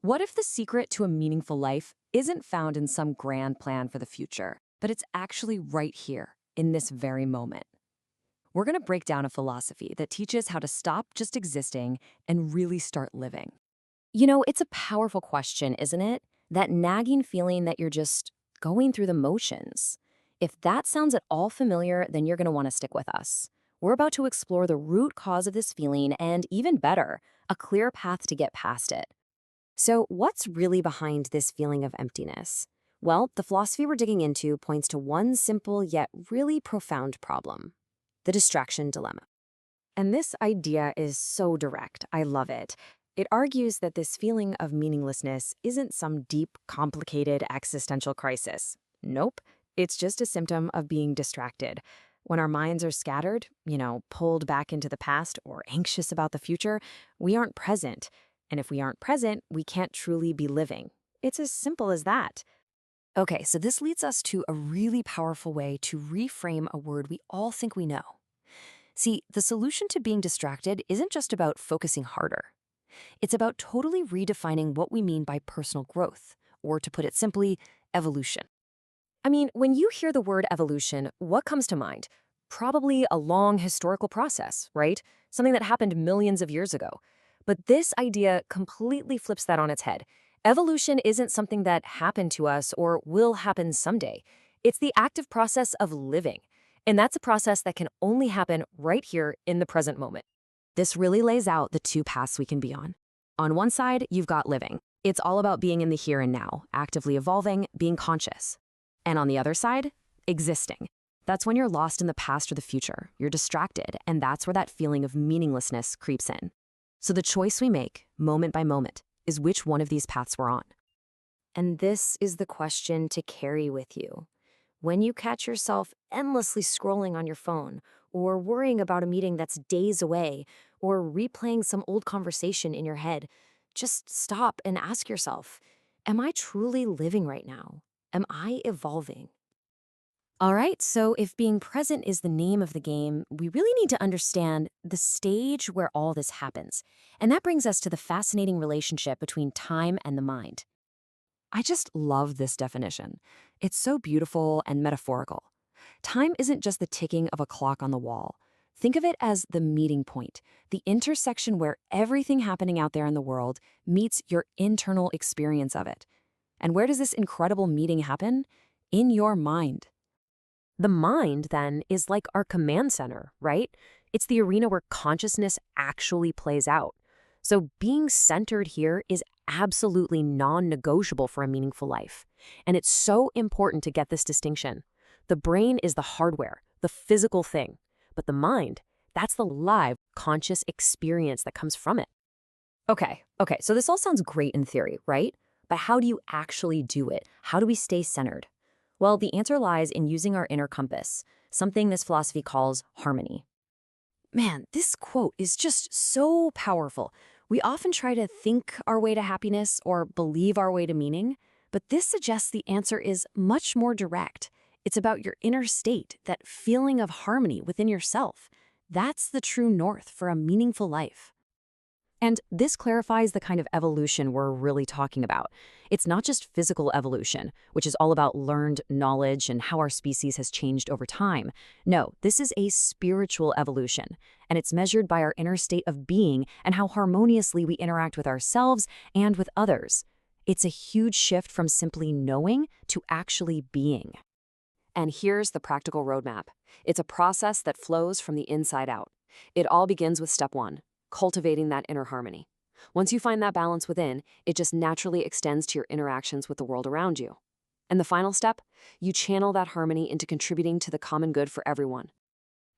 What if the secret to a meaningful life isn't found in some grand plan for the future, but it's actually right here, in this very moment? We're going to break down a philosophy that teaches how to stop just existing and really start living. It's a powerful question, isn't it? That nagging feeling that you're just going through the motions. If that sounds at all familiar, then you're going to want to stick with us. We're about to explore the root cause of this feeling and, even better, a clear path to get past it. So, what's really behind this feeling of emptiness? Well, the philosophy we're digging into points to one simple yet really profound problem: the distraction dilemma. And this idea is so direct. I love it. It argues that this feeling of meaninglessness isn't some deep, complicated existential crisis. Nope. It's just a symptom of being distracted. When our minds are scattered, pulled back into the past or anxious about the future, we aren't present. And if we aren't present, we can't truly be living. It's as simple as that. Okay, so this leads us to a really powerful way to reframe a word we all think we know. See, the solution to being distracted isn't just about focusing harder. It's about totally redefining what we mean by personal growth, or to put it simply, evolution. I mean, when you hear the word evolution, what comes to mind? Probably a long historical process, right? Something that happened millions of years ago. But this idea completely flips that on its head. Evolution isn't something that happened to us or will happen someday. It's the active process of living. And that's a process that can only happen right here in the present moment. This really lays out the two paths we can be on. On one side, you've got living. It's all about being in the here and now, actively evolving, being conscious. And on the other side, existing. That's when you're lost in the past or the future. You're distracted, and that's where that feeling of meaninglessness creeps in. So the choice we make, moment by moment, is which one of these paths we're on. And this is the question to carry with you. When you catch yourself endlessly scrolling on your phone, or worrying about a meeting that's days away, or replaying some old conversation in your head, just stop and ask yourself, am I truly living right now? Am I evolving? All right, so if being present is the name of the game, we really need to understand the stage where all this happens. And that brings us to the fascinating relationship between time and the mind. I just love this definition. It's so beautiful and metaphorical. Time isn't just the ticking of a clock on the wall. Think of it as the meeting point, the intersection where everything happening out there in the world meets your internal experience of it. And where does this incredible meeting happen? In your mind. The mind, then, is like our command center, right? It's the arena where consciousness actually plays out. So being centered here is absolutely non-negotiable for a meaningful life. And it's so important to get this distinction. The brain is the hardware, the physical thing. But the mind, that's the live, conscious experience that comes from it. Okay, so this all sounds great in theory, right? But how do you actually do it? How do we stay centered? Well, the answer lies in using our inner compass, something this philosophy calls harmony. Man, this quote is just so powerful. We often try to think our way to happiness or believe our way to meaning, but this suggests the answer is much more direct. It's about your inner state, that feeling of harmony within yourself. That's the true north for a meaningful life. And this clarifies the kind of evolution we're really talking about. It's not just physical evolution, which is all about learned knowledge and how our species has changed over time. No, this is a spiritual evolution, and it's measured by our inner state of being and how harmoniously we interact with ourselves and with others. It's a huge shift from simply knowing to actually being. And here's the practical roadmap. It's a process that flows from the inside out. It all begins with step one. Cultivating that inner harmony. Once you find that balance within, it just naturally extends to your interactions with the world around you. And the final step, you channel that harmony into contributing to the common good for everyone.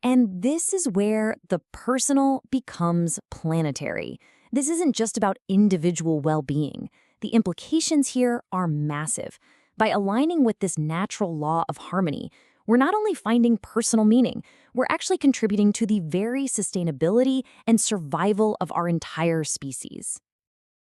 And this is where the personal becomes planetary. This isn't just about individual well-being. The implications here are massive. By aligning with this natural law of harmony, we're not only finding personal meaning, we're actually contributing to the very sustainability and survival of our entire species.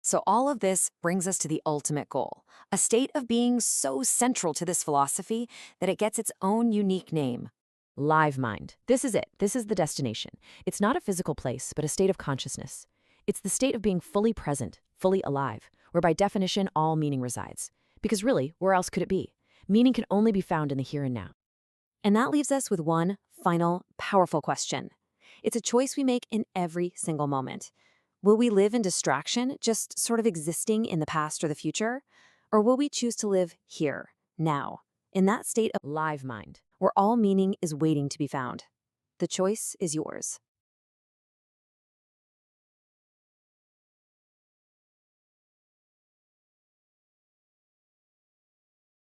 So all of this brings us to the ultimate goal, a state of being so central to this philosophy that it gets its own unique name. Live mind. This is it. This is the destination. It's not a physical place, but a state of consciousness. It's the state of being fully present, fully alive, where by definition all meaning resides. Because really, where else could it be? Meaning can only be found in the here and now. And that leaves us with one final, powerful question. It's a choice we make in every single moment. Will we live in distraction, just sort of existing in the past or the future? Or will we choose to live here, now, in that state of Live mind. where all meaning is waiting to be found? The choice is yours.